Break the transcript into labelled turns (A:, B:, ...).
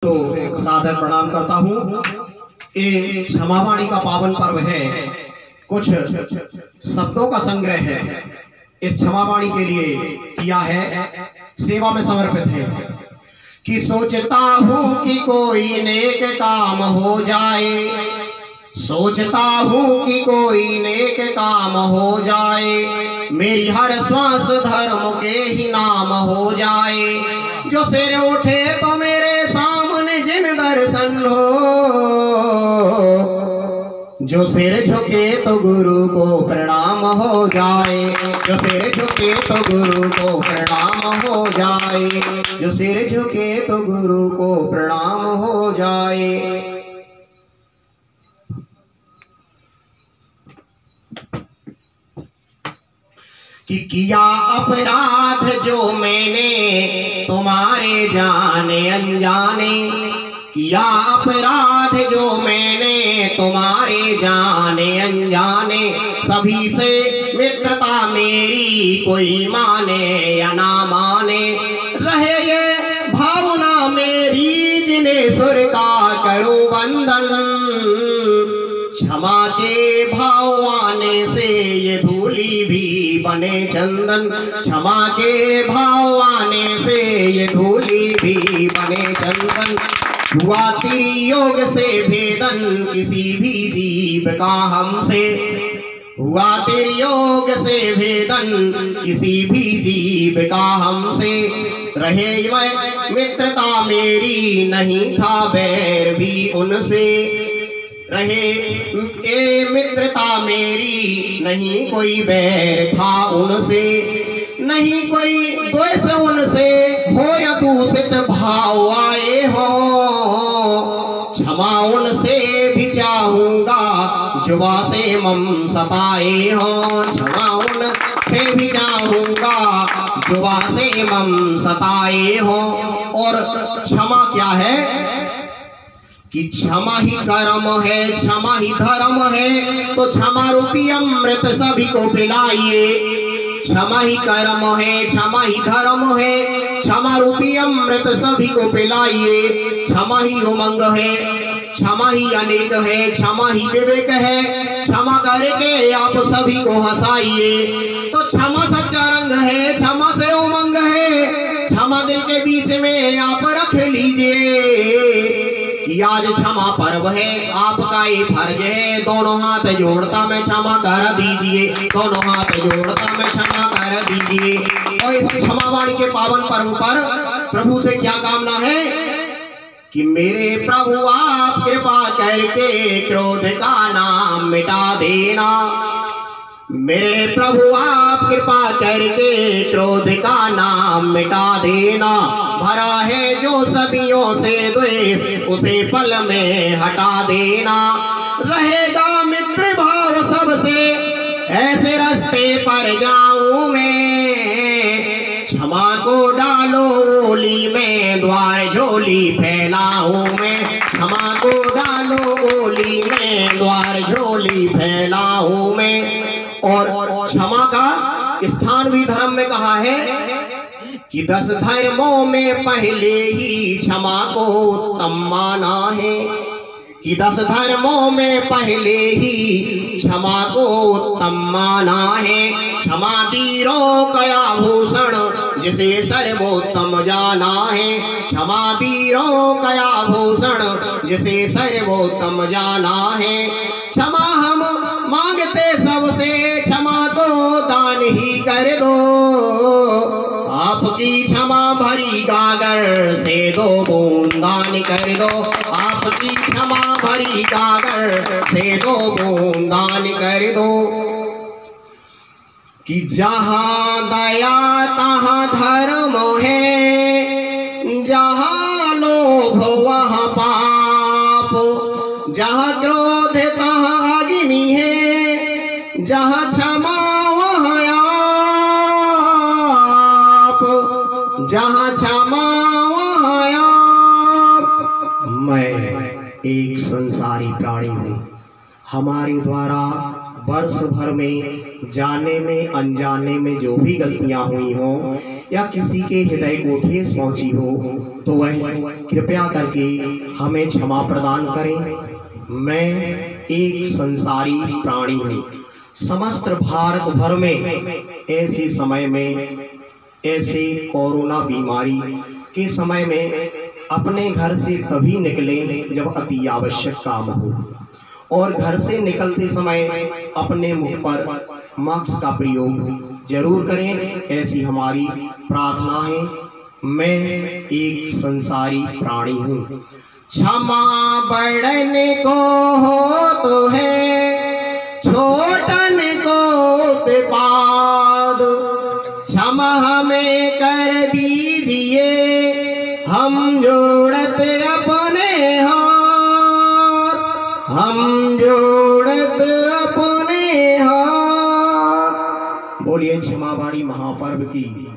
A: तो सादर प्रणाम करता हूँ। ये क्षमावाणी का पावन पर्व है, कुछ शब्दों का संग्रह है, इस क्षमावाणी के लिए किया है, सेवा में समर्पित है। कि सोचता हूँ कि कोई नेक काम हो जाए, सोचता हूँ कि कोई नेक काम हो जाए, मेरी हर श्वास धर्म के ही नाम हो जाए। जो सिर उठे तो मेरे सामने जिन दर्शन हो, जो सिर झुके तो गुरु को प्रणाम हो जाए, जो सिर झुके तो गुरु को प्रणाम हो जाए, जो सिर झुके तो गुरु को प्रणाम हो जाए। कि किया अपराध जो मैंने तुम्हारे जाने अनजाने, किया अपराध जो मैंने तुम्हारे जाने अनजाने, सभी से मित्रता मेरी कोई माने या ना माने, रहे ये भावना मेरी जिन्हें सुर का करूं वंदन, क्षमा के भाव आने से ये धूली भी बने चंदन, क्षमा के भाव आने से ये धूली भी बने चंदन। हुआ त्रियोग से भेदन किसी भी जीव का हमसे, हुआ त्रियोग से भेदन किसी भी जीव का हमसे, रहे मित्रता मेरी नहीं था बैर भी उनसे, रहे ए मित्रता मेरी नहीं कोई बैर था उनसे, नहीं कोई द्वेष उनसे हो या दूषित भाव आए हो, क्षमा उनसे भी चाहूंगा जुबा से मम सताए हो, क्षमा उनसे भी चाहूंगा जुबा से मम सताए हो। और क्षमा क्या है कि क्षमा ही कर्म है, क्षमा ही धर्म है, तो क्षमा रूपी अमृत सभी को पिलाइए। क्षमा ही कर्म है, क्षमा ही धर्म है, क्षमा रूपी अमृत सभी को पिलाइए। क्षमा ही उमंग है, क्षमा ही अनेक है, क्षमा ही विवेक है, क्षमा करके आप सभी को हंसाइए। तो क्षमा सच्चा रंग है, क्षमा से उमंग है, क्षमा दिल के बीच में आप रख लीजिए। आज क्षमा पर्व है, आपका ये फर्ज है, दोनों हाथ जोड़ता मैं क्षमा कर दीजिए, दोनों हाथ जोड़ता मैं क्षमा कर दीजिए। और इस क्षमावाणी के पावन पर्व पर प्रभु से क्या कामना है कि मेरे प्रभु आप कृपा करके क्रोध का नाम मिटा देना, मेरे प्रभु आप कृपा करके क्रोध का नाम मिटा देना। भरा है जो सदियों से द्वेष उसे पल में हटा देना, रहेगा मित्र भाव सबसे ऐसे रास्ते पर जाऊं मैं, क्षमा को डालो ओली में द्वार झोली फैलाऊं मैं, क्षमा को डालो ओली में द्वार झोली फैलाऊं मैं। और क्षमा का स्थान भी धर्म में कहा है कि 10 धर्मों में पहले ही क्षमा को उत्तम माना है, कि 10 धर्मों में पहले ही क्षमा को उत्तम माना है। क्षमा वीरों का आभूषण जिसे सर्वोत्तम जाना है, क्षमा वीरों का आभूषण जिसे सर्वोत्तम जाना है। क्षमा हम मांगते सबसे, क्षमा तो दान ही कर दो, आपकी क्षमा भरी गागर से 2 बूंद दान कर दो, आपकी क्षमा भरी गागर से 2 बूंद दान कर दो। कि जहाँ दया तहाँ धर्म है, जहाँ लोभ वहाँ पाप, जहाँ क्रोध तहाँ अग्नि है, जहाँ क्षमा वहाँ आप, जहाँ क्षमा वहाँ आप। मैं एक संसारी प्राणी हूँ, हमारे द्वारा वर्ष भर में जाने में अनजाने में जो भी गलतियां हुई हों या किसी के हृदय को ठेस पहुंची हो तो वह कृपया करके हमें क्षमा प्रदान करें। मैं एक संसारी प्राणी हूँ। समस्त भारत भर में ऐसे समय में, ऐसे कोरोना बीमारी के समय में अपने घर से तभी निकलें जब अति आवश्यक काम हो, और घर से निकलते समय अपने मुख पर मास्क का प्रयोग जरूर करें, ऐसी हमारी प्रार्थना है। मैं एक संसारी प्राणी हूँ। क्षमा बड़न को हो तो है, छोटन को उत्पाद, क्षमा हमें कर दीजिए, हम जोड़त अपने हाथ, हम जोड़त अपने हाथ। बोलिए क्षमा बाड़ी महापर्व की।